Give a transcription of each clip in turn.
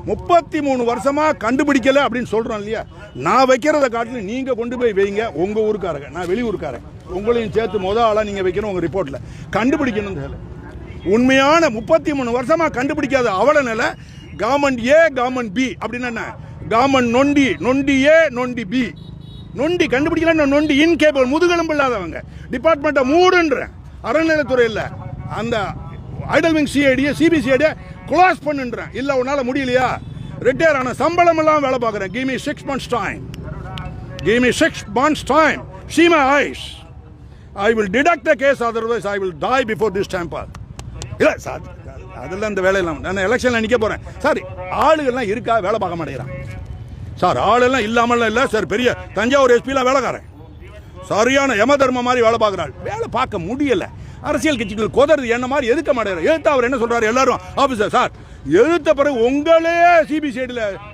33 வருஷமா கண்டுபிடிக்கல அப்படின்னு சொல்றோம் இல்லையா? நான் வைக்கிறத காட்டிலும் நீங்க கொண்டு போய் வைங்க. உங்க ஊருக்காரங்க, நான் வெளியூருக்காரன், உங்களையும் சேர்த்து ஆளா நீங்க வைக்கணும். உங்க ரிப்போர்ட்ல கண்டுபிடிக்கணும். உண்மையான 33 வருஷமா கண்டுபிடிக்காத அவல நிலை கவர்மெண்ட் ஏ கவர்மெண்ட் பி அப்படின்னு என்ன? கவர்மெண்ட் நொண்டி ஏ நொண்டி பி. நொண்டி கண்டுபிடிக்கல, நொண்டி இன்கேபிள், முதுகெலும்பு இல்லாதவங்க. டிபார்ட்மெண்ட்டை மூடுன்ற அறநிலையத்துறை இல்லை, அந்த ஐடல் விங் சிஐடியை சிபிசிஐடியை க்ளோஸ் பண்ணுன்றேன். இல்லை உன்னால முடியலையா? ரிட்டையர் ஆன சம்பளம் எல்லாம் வேலை பார்க்குறேன். Give me 6 months time. Give me 6 months time. See my eyes. I will deduct the case, otherwise I will die before this temple. இல்லை சார், அதெல்லாம் இந்த வேலையெல்லாம் நான் எலெக்ஷனில் நிற்க போகிறேன் சார். ஆளுகள்லாம் இருக்கா, வேலை பார்க்க மாட்டேங்கிறான் சார். ஆளெல்லாம் இல்லாமல்லாம் இல்லை சார். பெரிய தஞ்சாவூர் எஸ்பிலாம் வேலைக்காரன், சரியான யம தர்ம மாதிரி வேலை பார்க்குறாள். வேலை பார்க்க முடியல. அரசியல் கட்சிகள் கொதறது என்ன மாதிரி எதுக்க மாட்டேங்கிறார். எழுத்து அவர் என்ன சொல்றாரு? எல்லாரும் ஆஃபீஸர் சார் எழுத்த பிறகு உங்களே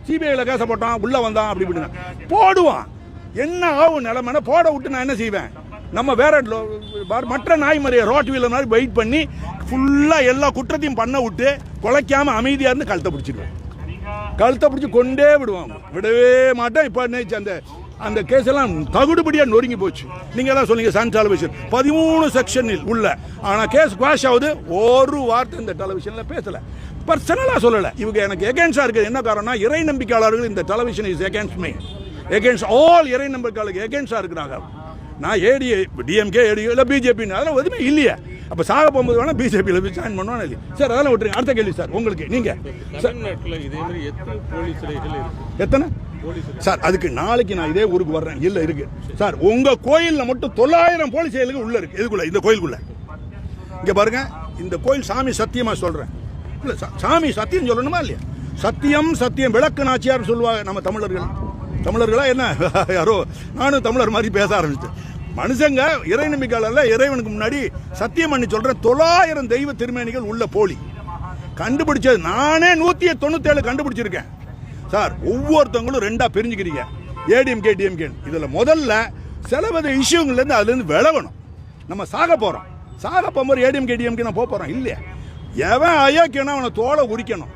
சிபிஐல கேச போட்டான், உள்ள வந்தான், அப்படி இப்படின்னா போடுவான். என்ன ஆகும் நிலைமை? போட விட்டு நான் என்ன செய்வேன்? நம்ம வேற மற்ற நாய் மாதிரியே ரோட் வீலர் மாதிரி வெயிட் பண்ணி ஃபுல்லா எல்லா குற்றத்தையும் பண்ண விட்டு குலைக்காம அமைதியா இருந்து கழுத்தை பிடிச்சிடுவேன். கழுத்தை பிடிச்சி கொண்டே விடுவாங்க, விடவே மாட்டேன். இப்போ அந்த கேஸ் எல்லாம் தகுடுபடியா நொறுங்கி போச்சு. நீங்க எல்லாம் சொன்னீங்க சன் டெலிவிஷன் 13 செக்ஷனில் உள்ள, ஆனா கேஸ் குவாஷ் ஆகுது. ஒரு வார்த்தை இந்த டெலிவிஷன்ல பேசல, பர்சனலா சொல்லல. இவங்க எனக்கு எகென்ஸ்டா இருக்கு. என்ன காரணம்? இறை நம்பிக்கையாளர்கள் இந்த television is against me, against all இறை நம்பிக்கையாளர்கள் எகென்ஸ்டா இருக்கிறாங்க. நான் ஏடிஏ டிஎம்கே ஏடிஏ இல்லை பிஜேபி அதெல்லாம் எதுவுமே இல்லையா? அப்போ சாக போகும்போது வேணா பிஜேபியில் போய் ஜாயின் பண்ணுவானே இல்லையா? சார் அதெல்லாம் விட்டுருங்க. அடுத்த கேள்வி சார் உங்களுக்கு. நீங்கள் எத்தனை சார்? அதுக்கு நாளைக்கு நான் இதே ஊருக்கு வர்றேன். இல்லை இருக்கு சார். உங்கள் கோயிலில் மட்டும் 900 போலீஸ் செயலுக்கு உள்ள இருக்கு. இதுக்குள்ள இந்த கோயிலுக்குள்ள இங்கே பாருங்க. இந்த கோயில் சாமி சத்தியமாக சொல்கிறேன். இல்லை சாமி சத்தியம் சொல்லணுமா இல்லையா? சத்தியம் சத்தியம் விளக்கு நாச்சியார் சொல்லுவாங்க நம்ம தமிழர்களா என்ன? யாரோ நானும் தமிழர் மாதிரி பேச ஆரம்பிச்சிட்டேன். மனுஷங்க இறை நம்பிக்கையாளர் இறைவனுக்கு முன்னாடி சத்தியம் பண்ணி சொல்றேன். 900 தெய்வ திருமேனிகள் உள்ள போலி கண்டுபிடிச்சது நானே 197 கண்டுபிடிச்சிருக்கேன் சார். ஒவ்வொருத்தவங்களும் ரெண்டா பிரிஞ்சுக்கிறீங்க, ஏடிஎம்கே டிஎம்கே. இதுல முதல்ல சிலவித இஷ்யூங்கள்ல இருந்து அதுல இருந்து விலகணும். நம்ம சாக போகும்போது ஏடிஎம்கே டிஎம்கே நான் போறோம் இல்லையா? எவன் அயோக்கியனா அவனை தோலை உரிக்கணும்,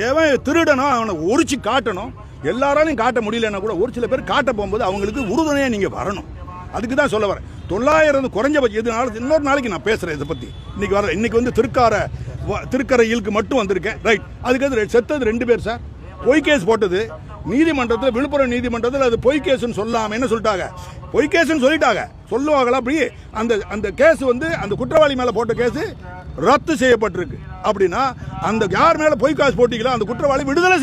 எவன் திருடனோ அவனை உரிச்சு காட்டணும். எல்லாராலையும் காட்ட முடியலன்னா கூட ஒரு சில பேர் காட்ட போகும்போது அவங்களுக்கு உறுதுணையா நீங்க வரணும். அதுக்கு தான் சொல்ல வரேன். 900 குறைஞ்சபட்சம். இதனால இன்னொரு நாளைக்கு நான் பேசுறேன் இதை பத்தி. இன்னைக்கு வர இன்னைக்கு வந்து திருக்கரையிலுக்கு மட்டும் வந்திருக்கேன். ரைட். அதுக்கு செத்தது 2 பேர் சார். பொய் கேஸ் போட்டது நீதிமன்றத்தில், விழுப்புரம் நீதிமன்றத்தில். அது பொய் கேஸ்ன்னு சொல்லாம என்ன சொல்லிட்டாங்க? பொய் கேஸ்ன்னு சொல்லிட்டாங்க. சொல்லுவாங்களா அப்படி? அந்த கேஸ் வந்து அந்த குற்றவாளி மேல போட்ட கேஸ் ரத்து செய்யப்பட்டிருக்கு. அப்படின்னா அந்த யார் மேல பொய் கேஸ் போட்டீங்களோ அந்த குற்றவாளி விடுதலை